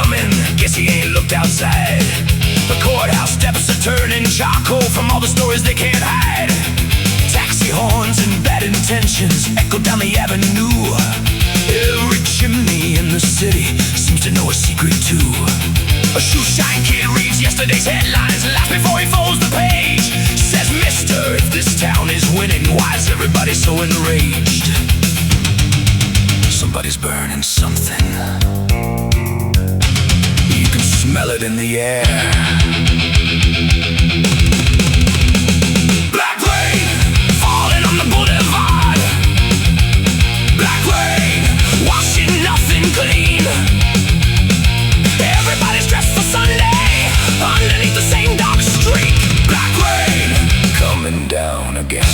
coming, guess he ain't looked outside. The courthouse steps are turning charcoal from all the stories they can't hide. Taxi horns and bad intentions echo down the avenue. Every chimney in the city seems to know a secret too. A shoeshine kid reads yesterday's headlines and laughs before he folds the page. Says, mister, if this town is winning, why is everybody so enraged? Somebody's burning something. You can smell it in the air. Black rain falling on the boulevard. Black rain washing nothing clean. Everybody's dressed for Sunday underneath the same dark streak. Black rain coming down again.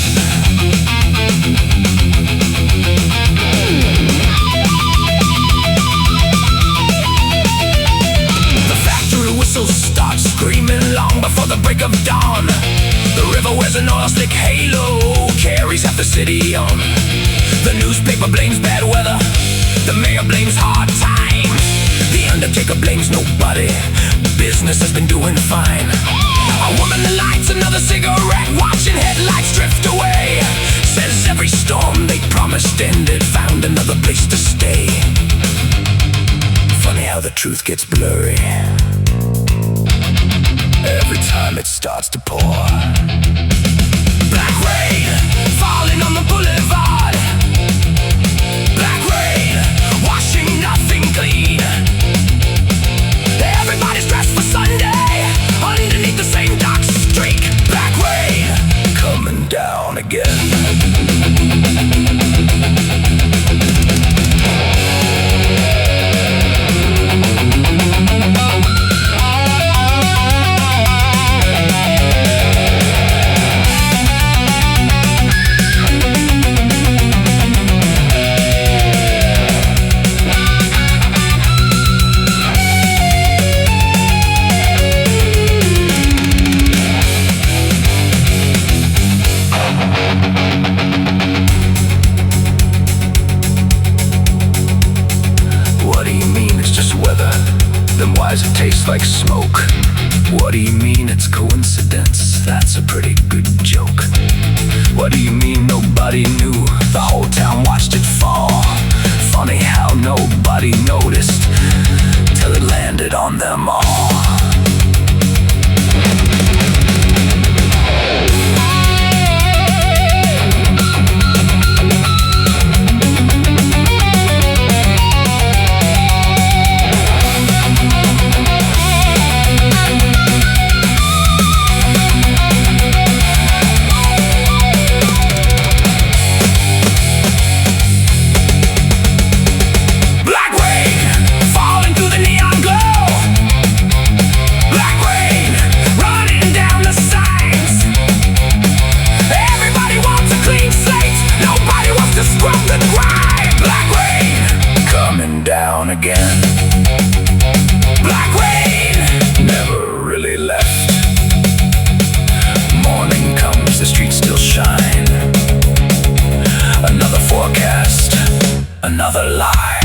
Starts screaming long before the break of dawn. The river wears an oil slick halo, carries half the city on. The newspaper blames bad weather, the mayor blames hard times, the undertaker blames nobody, business has been doing fine. A woman lights another cigarette, watching headlights drift away. Says every storm they promised ended, found another place to stay. Funny how the truth gets blurry every time it starts to pour. Black rain falling on the boulevard. Black rain washing nothing clean. Everybody's dressed for Sunday underneath the same dark streak. Black rain coming down again. Then why does it taste like smoke? What do you mean it's coincidence? That's a pretty good joke. What do you mean nobody knew? The whole town watched it fall. Funny how nobody noticed till it landed on them all. Again. Black rain never really left. Morning comes, the streets still shine. Another forecast, another lie.